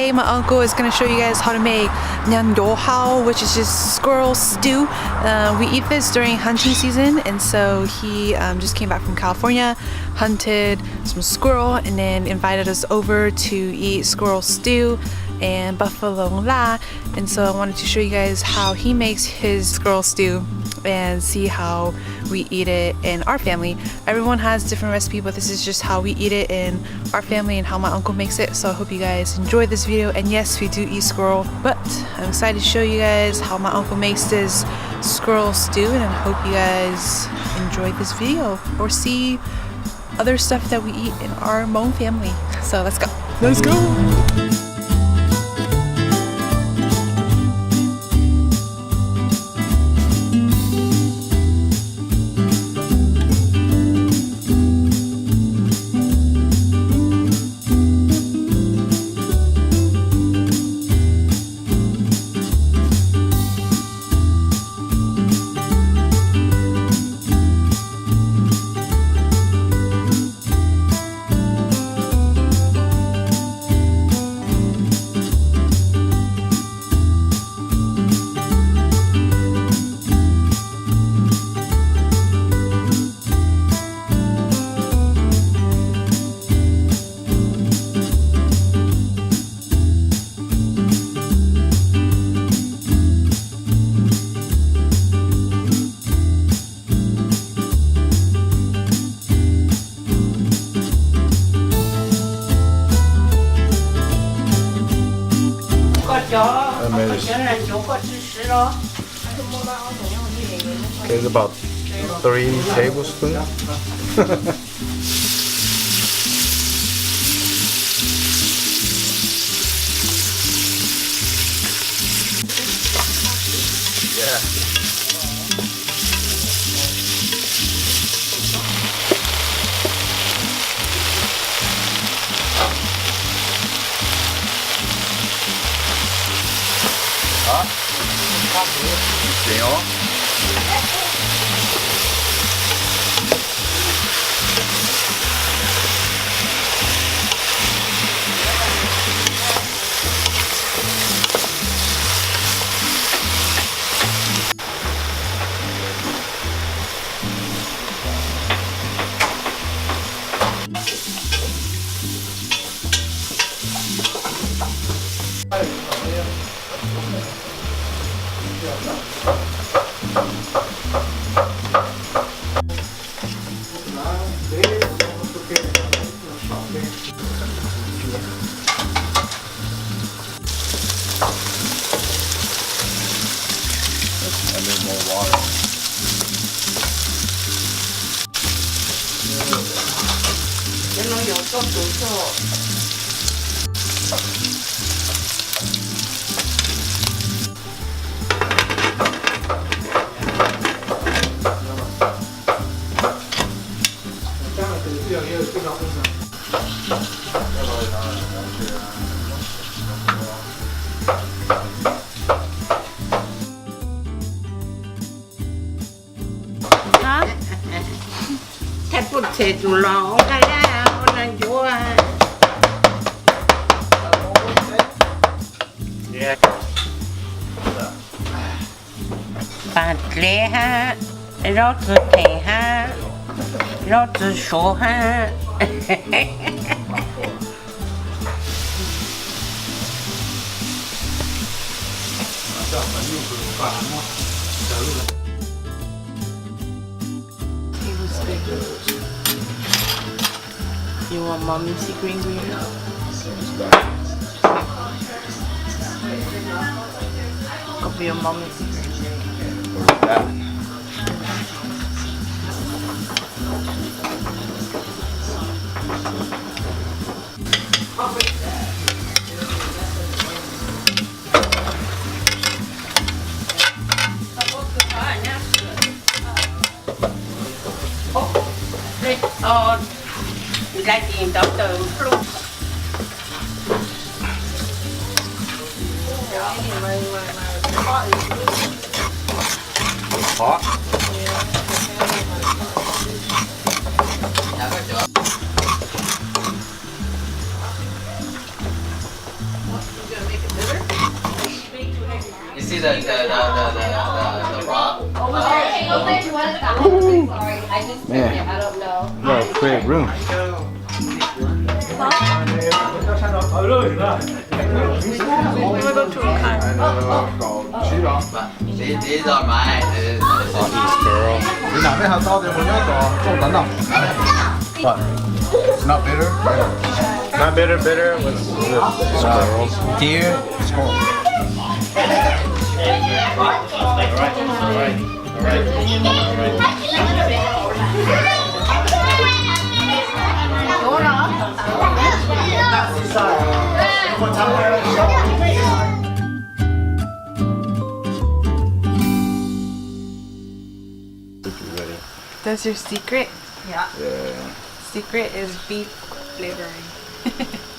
today my uncle is going to show you guys how to make awhile, which is just squirrel stew. We eat this during hunting season, and so he just came back from California, hunted some squirrel, and then invited us over to eat squirrel stew and buffalo la. And so I wanted to show you guys how he makes his squirrel stew and see how we eat it in our family. Everyone has different recipe, but this is just how we eat it in our family and how my uncle makes it. So I hope you guys enjoyed this video. And yes, we do eat squirrel, but I'm excited to show you guys how my uncle makes this squirrel stew, and I hope you guys enjoyed this video or see other stuff that we eat in our Hmong family. So let's go. Let's go. Okay, it's about 3 tablespoons. Yeah. Bạn lẽ ha, nó cứ thể ha, nó cứ số ha. You want mommy's secret ingredient? Copy your mommy's secret ingredient. Ra tiền đó từ luôn. Khó. Man, gotta create room. These are mine. Girl. What? It's not bitter? Not bitter, bitter. What's this? Squirrel. Deer. Squirrel. That's your secret? Yeah. Secret is beef flavoring.